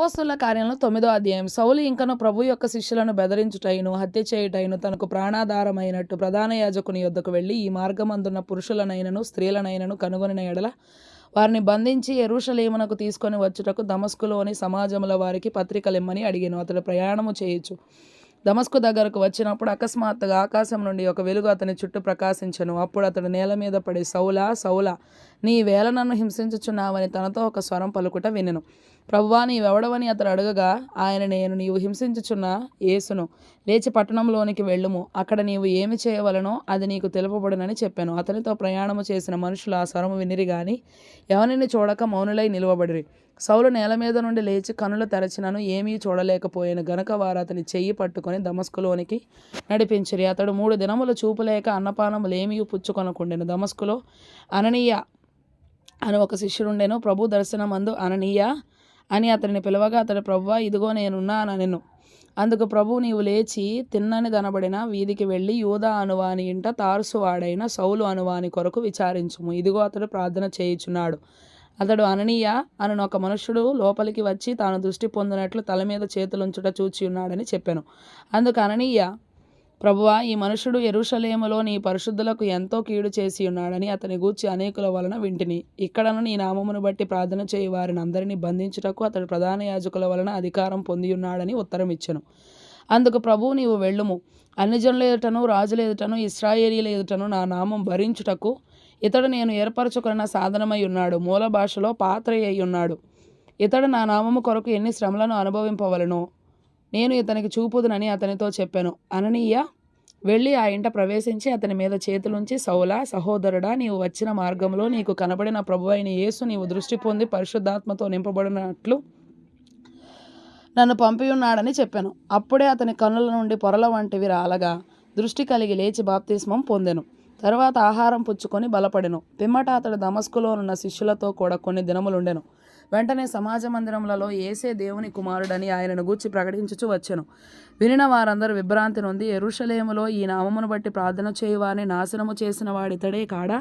అపోస్తలుల కార్యంలో 9వ అధ్యాయం. సౌలు ఇంకను ప్రభు యొక్క శిష్యులను బెదిరించుటయును హత్య చేయుటయును తనకు ప్రాణాధారమైనట్టు ప్రధాన యాజకుని యొద్దకు వెళ్ళి, ఈ మార్గమందున్న పురుషులనైనను స్త్రీలనైనను కనుగొనిన ఎడల వారిని బంధించి యెరూషలేమునకు తీసుకొని వచ్చుటకు దమస్కులోని సమాజముల వారికి పత్రికలిమ్మని అడిగాను. అతడు ప్రయాణము చేయొచ్చు దమస్కు దగ్గరకు వచ్చినప్పుడు అకస్మాత్తుగా ఆకాశం నుండి ఒక వెలుగు అతని చుట్టూ ప్రకాశించెను. అప్పుడు అతడు నేల మీద పడి, సౌలా సౌలా, నీ వేళ నన్ను హింసించుచున్నావని తనతో ఒక స్వరం పలుకుట వినెను. ప్రభువా, నీవెవడవని అతడు అడగగా, ఆయన, నేను నీవు హింసించుచున్న యేసును. లేచి పట్టణంలోనికి వెళ్ళుము, అక్కడ నీవు ఏమి చేయవలనో అది నీకు తెలుపబడునని చెప్పాను. అతనితో ప్రయాణము చేసిన మనుషులు ఆ స్వరము వినిరి గాని ఎవరిని చూడక మౌనులై నిలువబడిరి. సౌలు నేల మీద నుండి లేచి కనులు తెరచినను ఏమీ చూడలేకపోయాను గనుక వారు అతని చెయ్యి పట్టుకొని దమస్కులోనికి నడిపించిరి. అతడు 3 దినములు చూపులేక అన్నపానములేమీ పుచ్చుకొనకుండెను. దమస్కులో అననీయ అని ఒక శిష్యుడుండెను. ప్రభు దర్శనమందు అననీయ అని అతనిని పిలవగా అతడు, ప్రభువా, ఇదిగో నేనున్నానెను. అందుకు ప్రభు, నీవు లేచి తిన్నని దనబడిన వీధికి వెళ్ళి యూదా అనువాని ఇంట తార్సు వాడైన సౌలు అనువాని కొరకు విచారించుము. ఇదిగో అతడు ప్రార్థన చేయుచున్నాడు. అతడు అననీయ అనున ఒక మనుష్యుడు లోపలికి వచ్చి తాను దృష్టి పొందినట్లు తల మీద చేతులుంచుట చూచి ఉన్నాడని చెప్పాను. అందుకు అననీయ, ప్రభువా, ఈ మనుషుడు యెరూషలేములో నీ పరిశుద్ధులకు ఎంతో కీడు చేసి ఉన్నాడని అతని గూర్చి అనేకుల వలన వింటిని. ఇక్కడను నీ నామమును బట్టి ప్రార్థన చేయి వారిని అందరినీ బంధించుటకు అతడు ప్రధాన యాజకుల వలన అధికారం పొంది ఉన్నాడని ఉత్తరం ఇచ్చెను. అందుకు ప్రభువు, నీవు వెళ్ళుము, అన్యజనుల ఎదుటను రాజుల ఎదుటను ఇశ్రాయేలీయుల ఎదుటను నా నామం భరించుటకు ఇతడు నేను ఏర్పరచుకున్న సాధనమై ఉన్నాడు. మూల భాషలో పాత్ర అయి ఉన్నాడు. ఇతడు నా నామము కొరకు ఎన్ని శ్రమలను అనుభవింపవలనో నేను ఇతనికి చూపుదునని అతనితో చెప్పాను. అననీయ వెళ్ళి ఆ ఇంట ప్రవేశించి అతని మీద చేతులుంచి, సౌలా, సహోదరుడా, నీవు వచ్చిన మార్గంలో నీకు కనబడిన ప్రభువైన యేసు నీవు దృష్టి పొంది పరిశుద్ధాత్మతో నింపబడినట్లు నన్ను పంపియున్నాడని చెప్పాను. అప్పుడే అతని కన్నుల నుండి పొరల వంటివి రాలగా దృష్టి కలిగి లేచి బాప్తిస్మం పొందెను. తర్వాత ఆహారం పుచ్చుకొని బలపడెను. పిమ్మట అతడు దమస్కులోనున్న శిష్యులతో కూడా కొన్ని దినములుండెను. వెంటనే సమాజ మందిరములలో యేసే దేవుని కుమారుడని ఆయనను గూర్చి ప్రకటించుచు వచ్చెను. వినిన వారందరూ విభ్రాంతి నొంది, యెరూషలేములో ఈ నామమును బట్టి ప్రార్థన చేయువారిని నాశనము చేసిన వాడితడే కాడా?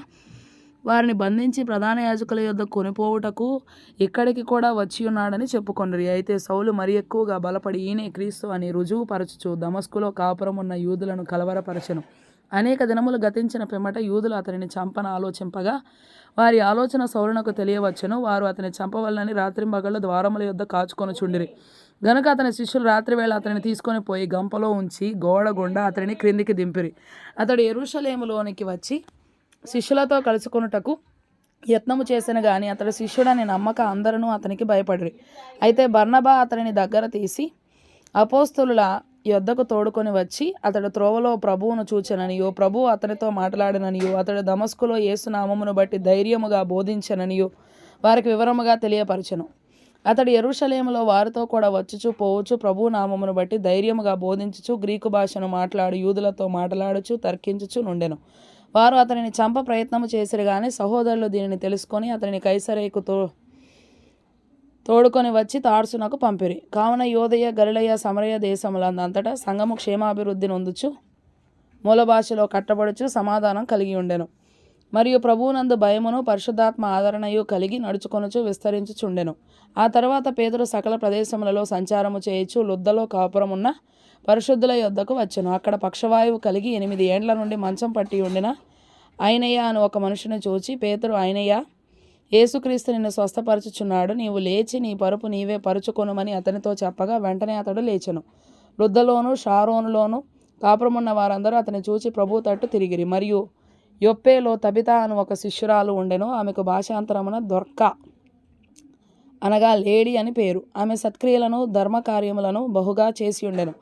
వారిని బంధించి ప్రధాన యాజకుల యొద్ద కొనిపోవుటకు ఇక్కడికి కూడా వచ్చి ఉన్నాడని చెప్పుకొండిరి. అయితే సౌలు మరి ఎక్కువగా బలపడి, ఈయనే క్రీస్తు అని రుజువు పరచుచు దమస్కులో కాపురమున్న యూదులను కలవరపరచెను. అనేక దినములు గతించిన పిమ్మట యూదులు అతనిని చంపన ఆలోచింపగా వారి ఆలోచన సౌలునకు తెలియవచ్చెను. వారు అతని చంపవలనని రాత్రింబగళ్ళు ద్వారముల యొద్ద కాచుకొనుచుండిరి. గనుక అతని శిష్యులు రాత్రివేళ అతనిని తీసుకొని పోయి గంపలో ఉంచి గోడ గుండా అతనిని క్రిందికి దింపిరి. అతడు యెరూషలేములోనికి వచ్చి శిష్యులతో కలుసుకొనుటకు యత్నము చేసిన గాని అతడు శిష్యుడని నమ్మక అందరూ అతనికి భయపడిరి. అయితే బర్నబా అతనిని దగ్గర తీసి అపోస్తలుల యొద్దకు తోడుకొని వచ్చి అతడు త్రోవలో ప్రభువును చూచెననియో, ప్రభువు అతనితో మాట్లాడిననియో, అతడు దమస్కులో యేసునామమును బట్టి ధైర్యముగా బోధించననియో వారికి వివరముగా తెలియపరచెను. అతడు యెరూషలేములో వారితో కూడా వచ్చుచు పోవచ్చు ప్రభువు నామమును బట్టి ధైర్యముగా బోధించుచు గ్రీకు భాషను మాట్లాడు యూదులతో మాట్లాడుచు తర్కించుచు నుండెను. వారు అతనిని చంప ప్రయత్నము చేసిరి గాని సహోదరులు దీనిని తెలుసుకొని అతనిని కైసరేకు తోడుకొని వచ్చి తార్సునకు పంపిరి. కావున యోదయ, గలిలయ, సమరయ దేశములందంతటా సంఘము క్షేమాభివృద్ధి నొందుచు మూల భాషలో కట్టబడుచు సమాధానం కలిగి ఉండెను. మరియు ప్రభువునందు భయమును పరిశుద్ధాత్మ ఆదరణయు కలిగి నడుచుకొనుచు విస్తరించుచుండెను. ఆ తర్వాత పేతురు సకల ప్రదేశములలో సంచారము చేయుచు లుద్దలో కాపురమున్న పరిశుద్ధుల యొద్దకు వచ్చెను. అక్కడ పక్షవాయువు కలిగి 8 ఏండ్ల నుండి మంచం పట్టి ఉండిన ఐనయ్య అని ఒక మనుషుని చూచి, పేతురు, ఐనయ్య, యేసుక్రీస్తు నిన్ను స్వస్థపరచుచున్నాడు, నీవు లేచి నీ పరుపు నీవే పరుచుకొనుమని అతనితో చెప్పగా వెంటనే అతడు లేచెను. లుద్దలోను షారోనులోను కాపురమున్న వారందరూ అతని చూచి ప్రభు తట్టు తిరిగిరి. మరియు యొప్పేలో తబిత అని ఒక శిష్యురాలు ఉండెను. ఆమెకు భాషాంతరమున దొర్క అనగా లేడి అని పేరు. ఆమె సత్క్రియలను ధర్మకార్యములను బహుగా చేసి ఉండెను.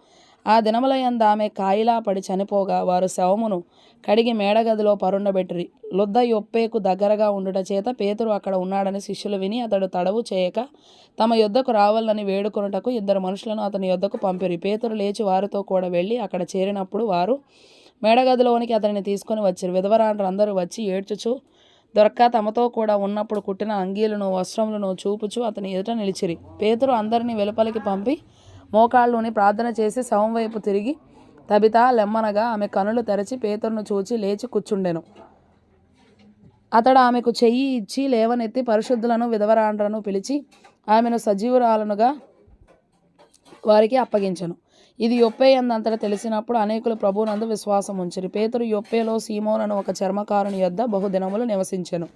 ఆ దినములయందు ఆమె కాయిలా పడి చనిపోగా వారు శవమును కడిగి మేడగదిలో పరుండబెట్టిరి. లుద్ద యొప్పేకు దగ్గరగా ఉండుట చేత పేతురు అక్కడ ఉన్నాడని శిష్యులు విని అతడు తడవు చేయక తమ యొద్దకు రావాలని వేడుకొనుటకు 2 మనుషులను అతని యొద్దకు పంపిరి. పేతురు లేచి వారితో కూడా వెళ్ళి అక్కడ చేరినప్పుడు వారు మేడగదిలోనికి అతనిని తీసుకొని వచ్చిరి. విధవరాండ్రందరూ వచ్చి ఏడ్చుచు దొరక్క తమతో కూడా ఉన్నప్పుడు కుట్టిన అంగీలను వస్త్రములను చూపుచు అతని ఎదుట నిలిచిరి. పేతురు అందరినీ వెలుపలికి పంపి మోకాళ్ళుని ప్రార్థన చేసి శవం వైపు తిరిగి తబిత లెమ్మనగా ఆమె కనులు తెరచి పేతురును చూచి లేచి కూర్చుండెను. అతడు ఆమెకు చెయ్యి ఇచ్చి లేవనెత్తి పరిశుద్ధులను విధవరాండ్రను పిలిచి ఆమెను సజీవురాలనుగా వారికి అప్పగించెను. ఇది యొప్పే యందంతటా తెలిసినప్పుడు అనేకులు ప్రభువునందు విశ్వాసం ఉంచిరి. పేతురు యొప్పేలో సీమోను అను ఒక చర్మకారుని యొద్ద బహుదినములు నివసించెను.